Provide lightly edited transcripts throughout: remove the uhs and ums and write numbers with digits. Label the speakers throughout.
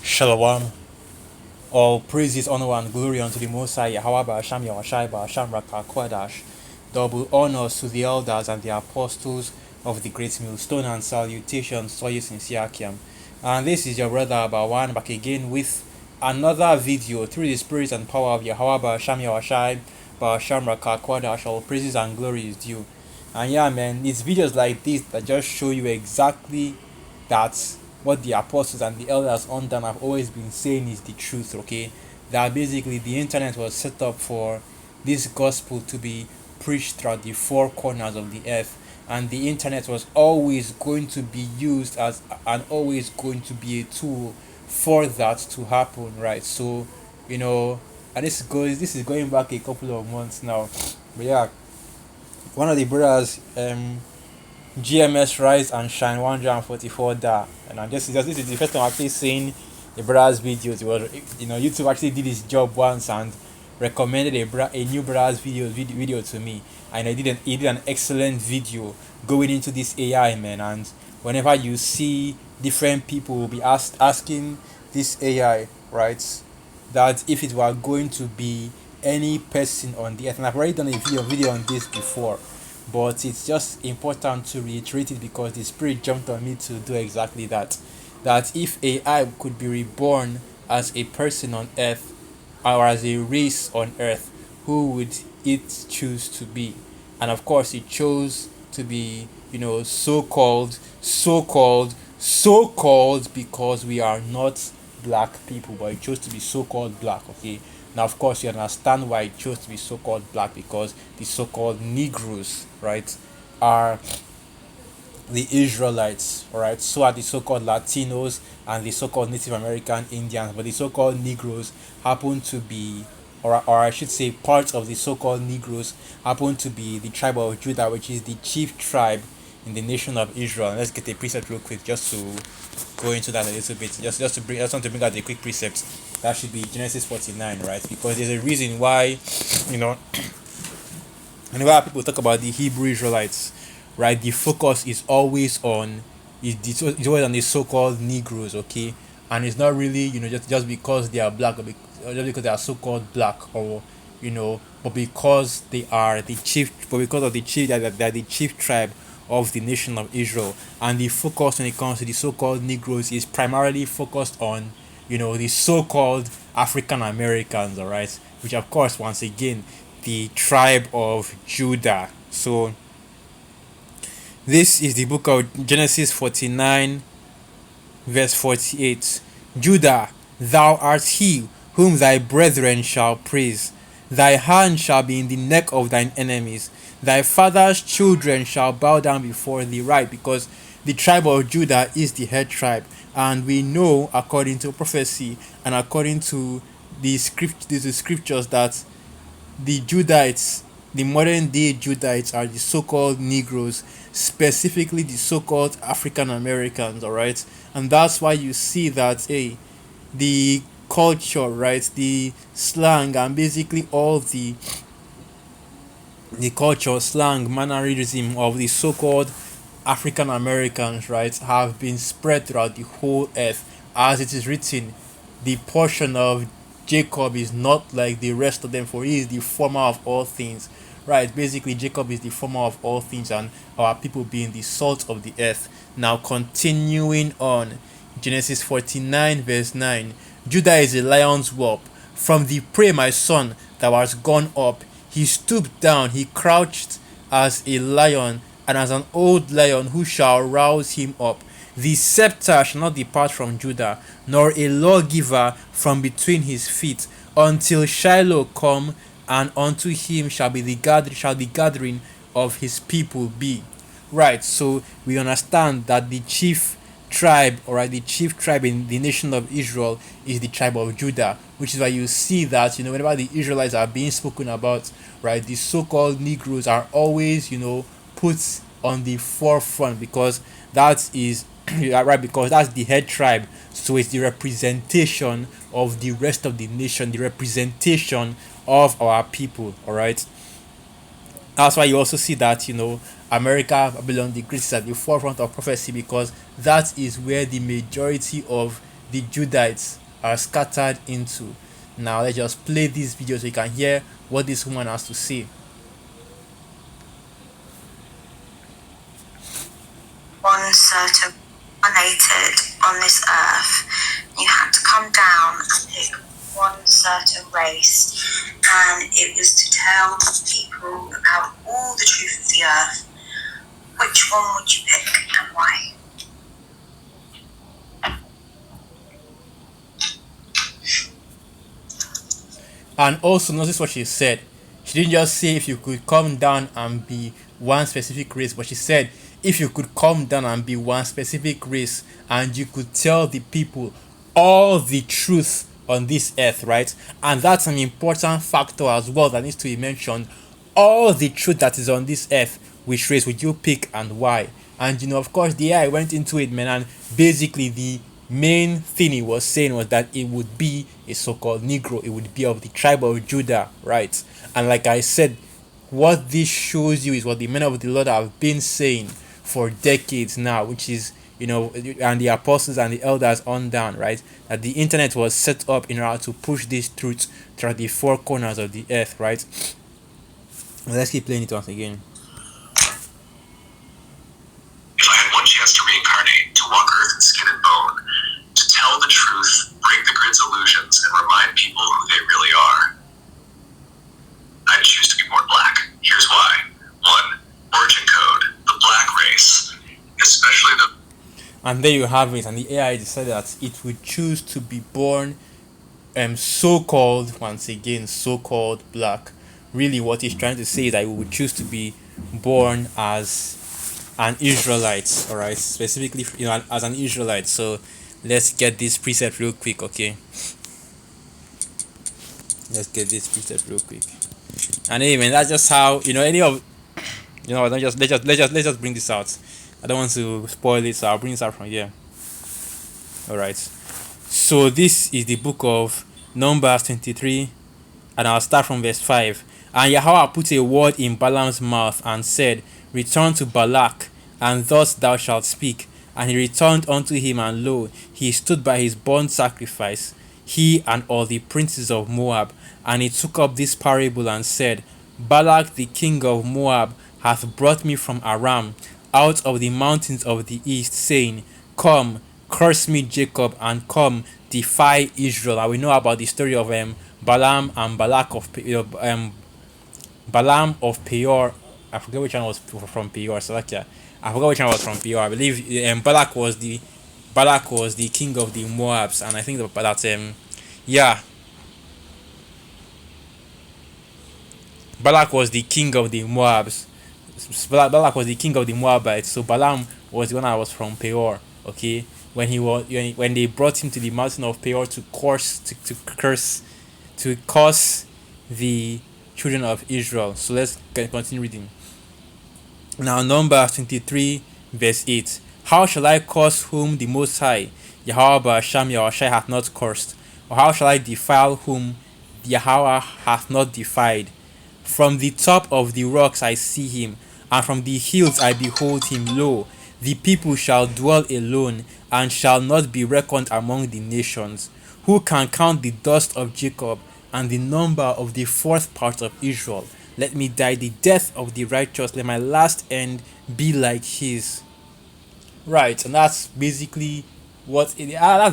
Speaker 1: Shalom. All praises, honor, and glory unto the Most High, Yahweh Ba'asham Yahushai Ba'asham Rakakwadash. Double honors to the elders and the apostles of the great millstone, and salutations to you sincere Akiam. And this is your brother Abawan back again with another video through the spirit and power of Yahweh Ba'asham Yahushai Ba'asham Rakakwadash. All praises and glory is due. And yeah, man, it's videos like this that just show you exactly that what the apostles and the elders on them have always been saying is the truth, okay? That basically the internet was set up for this gospel to be preached throughout the four corners of the earth, and the internet was always going to be used as and always going to be a tool for that to happen, right? So, you know, and this is going back a couple of months now. But yeah, one of the brothers GMS Rise and Shine 144 da. And I'm just this is the first time I'm actually seeing the brother's videos. It was, YouTube actually did his job once and recommended a new brother's video to me, and he did an excellent video going into this AI, man. And whenever you see different people will be asking this AI, right, that if it were going to be any person on the earth, and I've already done a video on this before, but it's just important to reiterate it because the spirit jumped on me to do exactly that. That if AI could be reborn as a person on earth or as a race on earth, who would it choose to be? And of course, it chose to be, so called because we are not black people, but it chose to be so called black, okay? Now, of course, you understand why it chose to be so called black, because the so called Negroes, right, are the Israelites, alright? So are the so called Latinos and the so called Native American Indians, but the so called Negroes happen to be, or I should say, parts of the so called Negroes happen to be the tribe of Judah, which is the chief tribe in the nation of Israel. And let's get a precept real quick just to go into that a little bit. Just want to bring out a quick precept. That should be Genesis 49, right? Because there's a reason why, you know, whenever people talk about the Hebrew Israelites, right, the focus is always on it's always on the so-called Negroes, okay, and it's not really just because they are black or just because they are so-called black, or but because they are the chief, but because of the chief that they're the chief tribe of the nation of Israel, and the focus when it comes to the so-called Negroes is primarily focused on the so-called African Americans, all right, which of course once again the tribe of Judah. So this is the book of Genesis 49, verse 48. Judah, thou art he whom thy brethren shall praise. Thy hand shall be in the neck of thine enemies. Thy father's children shall bow down before thee. Right, because the tribe of Judah is the head tribe. And we know, according to prophecy and according to the scriptures, that the Judites, the modern day Judites, are the so called Negroes, specifically the so called African Americans, alright? And that's why you see that, the culture, right, the slang, and basically all the culture, slang, mannerism of the so called African Americans, right, have been spread throughout the whole earth. As it is written, the portion of Jacob is not like the rest of them, for he is the former of all things. Right, basically, Jacob is the former of all things, and our people being the salt of the earth. Now, continuing on, Genesis 49, verse 9. Judah is a lion's whelp. From the prey, my son, thou art gone up. He stooped down, he crouched as a lion, and as an old lion, who shall rouse him up? The scepter shall not depart from Judah, nor a lawgiver from between his feet, until Shiloh come, and unto him shall the gathering of his people be. Right, so we understand that the chief tribe, or right, the chief tribe in the nation of Israel is the tribe of Judah, which is why you see that whenever the Israelites are being spoken about, right, the so-called Negroes are always put on the forefront, because that is right, because that's the head tribe, so it's the representation of the rest of the nation, the representation of our people, all right. That's why you also see that America, Babylon the Great, is at the forefront of prophecy, because that is where the majority of the Judites are scattered into. Now let's just play this video so you can hear what this woman has to say.
Speaker 2: One certain dominated on this earth, you had to come down and pick one certain race, and it was to tell people about all the truth of the earth. Which one would you pick and why?
Speaker 1: And also notice what she said. She didn't just say if you could come down and be one specific race, but she said if you could come down and be one specific race and you could tell the people all the truth on this earth, right? And that's an important factor as well that needs to be mentioned. All the truth that is on this earth, which race would you pick and why? And of course, the AI went into it, man, and basically the main thing he was saying was that it would be a so-called Negro. It would be of the tribe of Judah, right? And like I said, what this shows you is what the men of the Lord have been saying for decades now, which is, and the apostles and the elders on down, right? That the internet was set up in order to push this truth throughout the four corners of the earth, right? Let's keep playing it once again.
Speaker 3: If I had one chance to reincarnate, to walk earth in skin and bone, to tell the truth, break the grid's illusions, and remind people who they really are, I'd choose to be born black. Here's why. 1. Origin code. The black race. Especially the...
Speaker 1: And there you have it. And the AI decided that it would choose to be born so-called, once again, so-called black. Really what it's trying to say is that it would choose to be born as an Israelite, alright? Specifically, as an Israelite. So let's get this preset real quick, okay? Let's get this preset real quick. And anyway, that's just how any of let's just bring this out. I don't want to spoil it, so I'll bring this out from here. Alright. So this is the book of Numbers 23, and I'll start from verse 5. And Yahweh put a word in Balaam's mouth and said, Return to Balak, and thus thou shalt speak. And he returned unto him, and lo, he stood by his burnt sacrifice, he and all the princes of Moab. And he took up this parable and said, Balak the king of Moab hath brought me from Aram, out of the mountains of the east, saying, Come, curse me Jacob, and come, defy Israel. And we know about the story of Balaam and Balak of Balaam of Peor. I forget which one was from Peor. Salakia. I forgot which one was from Peor. I believe Balak was the king of the Moabs, and I think that Balak was the king of the Moabs. Balak was the king of the Moabites. So Balaam was the one that was from Peor. Okay, when they brought him to the mountain of Peor to curse the children of Israel. So let's continue reading. Now Numbers 23 verse 8. How shall I curse whom the Most High, Yahweh Ba'asham Yahushai, hath not cursed? Or how shall I defile whom Yahweh hath not defied? From the top of the rocks I see him, and from the hills I behold him. Lo, the people shall dwell alone, and shall not be reckoned among the nations. Who can count the dust of Jacob, and the number of the fourth part of Israel? Let me die the death of the righteous, let my last end be like his. Right, and that's basically that's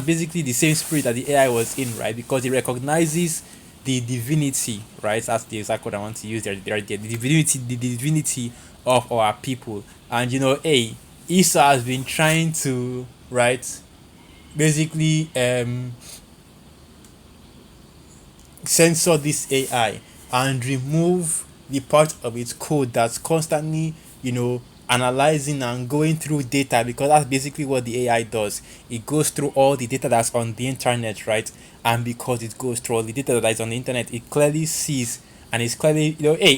Speaker 1: basically the same spirit that the AI was in, right? Because it recognizes the divinity, right? That's the exact word I want to use there. The divinity of our people. And Esau has been trying to, right, basically censor this AI and remove the part of its code that's constantly, analyzing and going through data, because that's basically what the AI does. It goes through all the data that's on the internet, right? And because it goes through all the data that is on the internet, it clearly sees, and it's clearly,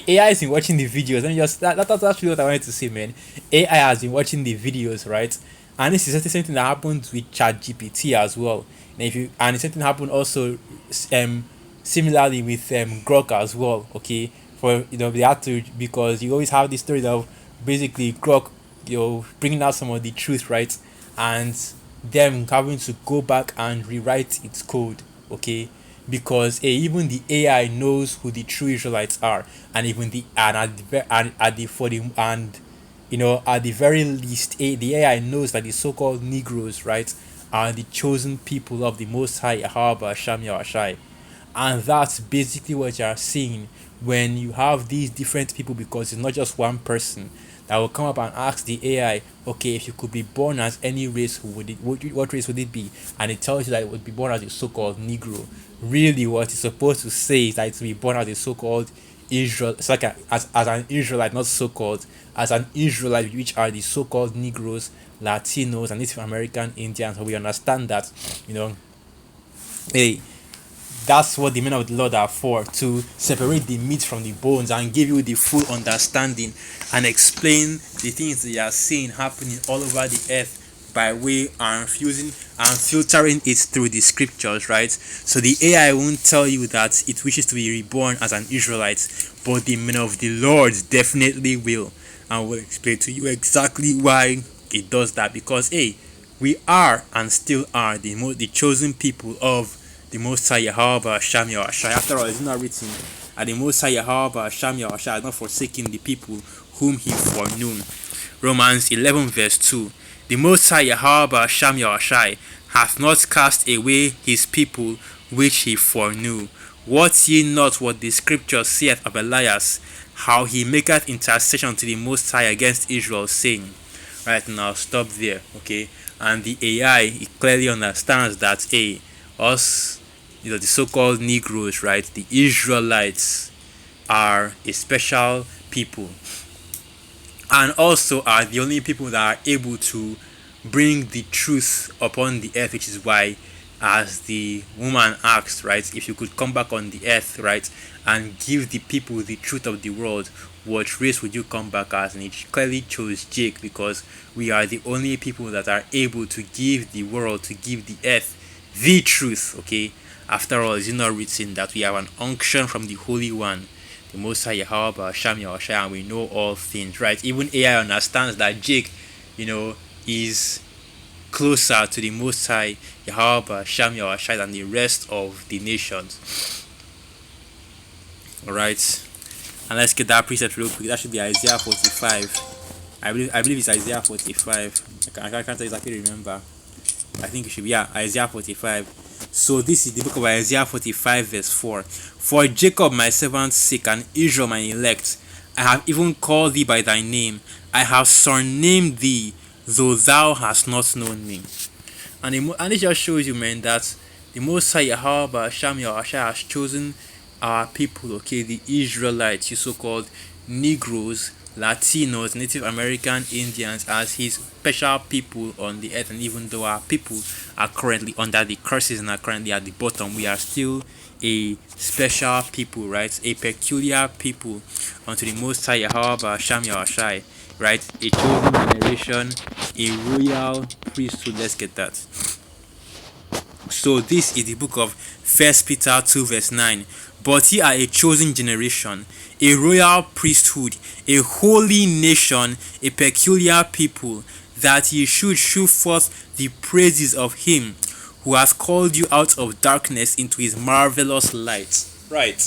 Speaker 1: AI has been watching the videos. Let me just that's actually what I wanted to say, man. AI has been watching the videos, right? And this is something that happens with ChatGPT as well. And it's something happened also similarly with Grok as well. Okay, for they had to, because you always have this story of basically Grok, bringing out some of the truth, right? And them having to go back and rewrite its code, okay? Because even the AI knows who the true Israelites are, and even the and at the and at the for the and at the very least, the AI knows that the so-called Negroes, right, are the chosen people of the Most High Yahweh Hashem Yahushai. And that's basically what you are seeing when you have these different people, because it's not just one person that will come up and ask the AI, okay, if you could be born as any race, who would it, what race would it be? And it tells you that it would be born as a so-called Negro. Really, what it's supposed to say is that it's to be born as a so-called Israel. It's like as an Israelite, not so-called, as an Israelite, which are the so-called Negroes, Latinos, and Native American Indians. So we understand that, you know, hey, that's what the men of the Lord are for, to separate the meat from the bones and give you the full understanding and explain the things that you are seeing happening all over the earth by way and fusing and filtering it through the scriptures, right? So the AI won't tell you that it wishes to be reborn as an Israelite, but the men of the Lord definitely will, and will explain to you exactly why it does that. Because we are and still are the chosen people of the Most High Yahweh Hashem Yahushai. After all, it's not written, and the Most High Yahweh Hashem Yahushai has not forsaken the people whom he foreknew. Romans 11 verse 2. The Most High Yahweh Hashem Yahushai hath not cast away his people which he foreknew. Wot ye not what the scripture saith of Elias, how he maketh intercession to the Most High against Israel, saying. Right, now stop there, okay? And the AI, it clearly understands that us, the so-called Negroes, right, the Israelites, are a special people, and also are the only people that are able to bring the truth upon the earth, which is why, as the woman asked, right, if you could come back on the earth, right, and give the people the truth of the world, what race would you come back as? And it clearly chose Jake, because we are the only people that are able to give the world, to give the earth the truth, okay? After all, is it not written that we have an unction from the Holy One, the Most High Yahweh Hashem Yahushai, and we know all things, right? Even AI understands that Jake, is closer to the Most High Yahweh Hashem Yahushai than the rest of the nations. Alright, and let's get that preset real quick. That should be Isaiah 45. I believe it's Isaiah 45. I can't exactly remember. I think it should be Isaiah 45. So this is the book of Isaiah 45 verse 4. For Jacob my servant's sake and Israel my elect, I have even called thee by thy name. I have surnamed thee, though thou hast not known me. And it just shows you, man, that the Most High Yahweh Hashem Yahushai has chosen our people, okay, the Israelites, you so-called Negroes, Latinos, Native American Indians, as his special people on the earth. And even though our people are currently under the curses and are currently at the bottom, we are still a special people, right? A peculiar people unto the Most High Yahweh Hashem Yahushai, right? A chosen generation, a royal priesthood. Let's get that. So this is the book of 1 Peter 2 verse 9. But ye are a chosen generation, a royal priesthood, a holy nation, a peculiar people, that ye should shew forth the praises of him who has called you out of darkness into his marvelous light. Right.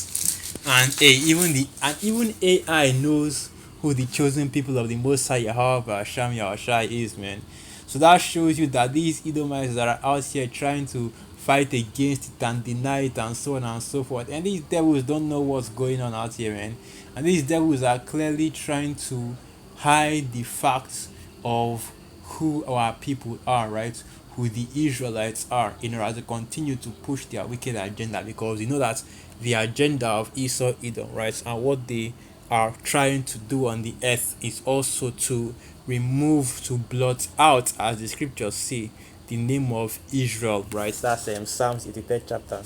Speaker 1: And even AI knows who the chosen people of the Most High Yahweh Hashem Yahushai is, man. So that shows you that these Edomites that are out here trying to fight against it and deny it and so on and so forth, and these devils don't know what's going on out here, man. And these devils are clearly trying to hide the facts of who our people are, right? Who the Israelites are, in order to continue to push their wicked agenda, because you know that the agenda of Esau Edom, right, and what they are trying to do on the earth is also to remove, to blot out, as the scriptures say, the name of Israel, right? That's Psalms 83rd chapter.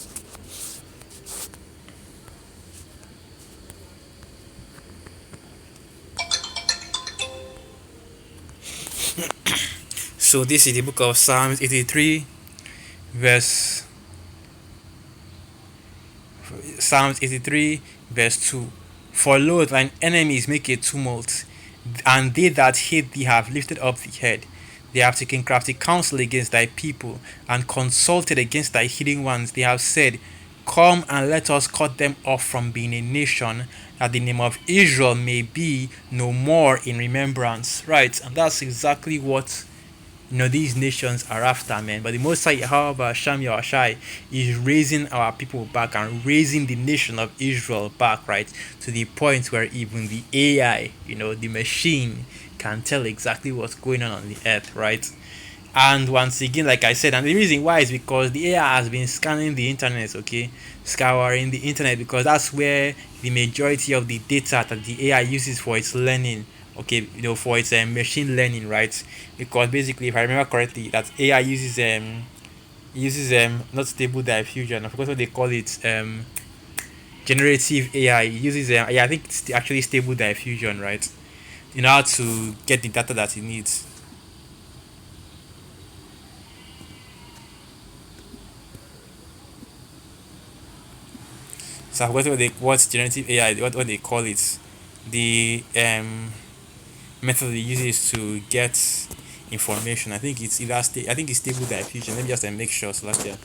Speaker 1: So this is the book of Psalms 83 verse 2. For lo, thine enemies make a tumult, and they that hate thee have lifted up the head. They have taken crafty counsel against thy people, and consulted against thy hidden ones. They have said, come and let us cut them off from being a nation, that the name of Israel may be no more in remembrance. Right, and that's exactly what these nations are after, man. But the Most High, however, Sham Yahshai is raising our people back and raising the nation of Israel back, right, to the point where even the AI, the machine, can tell exactly what's going on the earth, right? And once again, like I said, and the reason why is because the AI has been scanning the internet, okay, scouring the internet, because that's where the majority of the data that the AI uses for its learning, okay, for its machine learning, right? Because basically, if I remember correctly, that AI uses not stable diffusion. I forgot what they call it. Generative AI. It uses yeah, I think it's actually stable diffusion, right? In order to get the data that it needs. So I forgot what generative AI, what they call it, the method it uses to get information. I think it's I think it's stable diffusion. Let me just make sure. So that's yeah.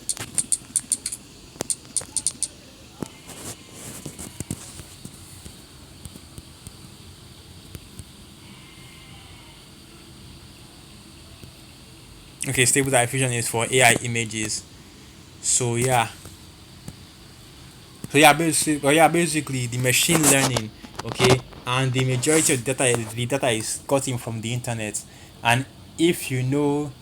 Speaker 1: Okay, stable diffusion is for AI images. So yeah, basically the machine learning, okay, and the majority of the data is gotten from the internet, and if you know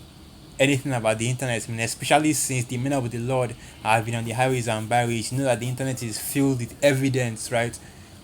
Speaker 1: anything about the internet, I mean, especially since the men of the Lord have been on the highways and byways, you know that the internet is filled with evidence, right?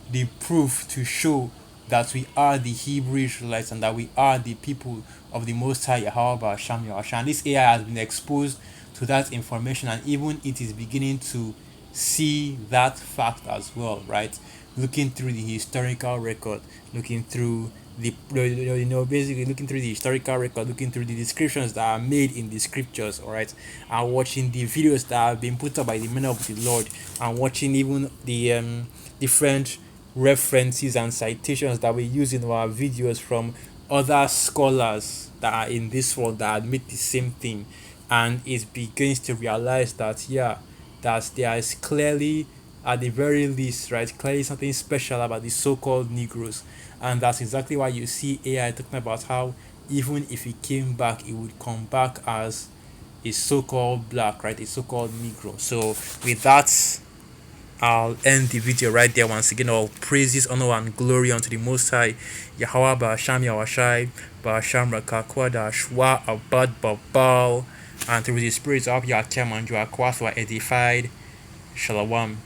Speaker 1: The proof to show that we are the Hebrew Israelites and that we are the people of the Most High Yahweh Hashem Yahweh. And this AI has been exposed to that information, and even it is beginning to see that fact as well, right? Looking through the historical record, looking through basically looking through the historical record, looking through the descriptions that are made in the scriptures, all right, and watching the videos that have been put up by the men of the Lord, and watching even the different references and citations that we use in our videos from other scholars that are in this world that admit the same thing, and it begins to realize that yeah, that there is clearly, at the very least, right, clearly something special about the so-called Negroes, and that's exactly why you see AI talking about how even if it came back, it would come back as a so-called black, right, a so-called Negro. So with that, I'll end the video right there. Once again, all praises, honor, and glory unto the Most High, Yahweh Ba'asham Yahwashai, Ba'asham Rakakwada, Shwa Abad Babal, and through the Spirit of Yakim and Joaquas were edified. Shalom.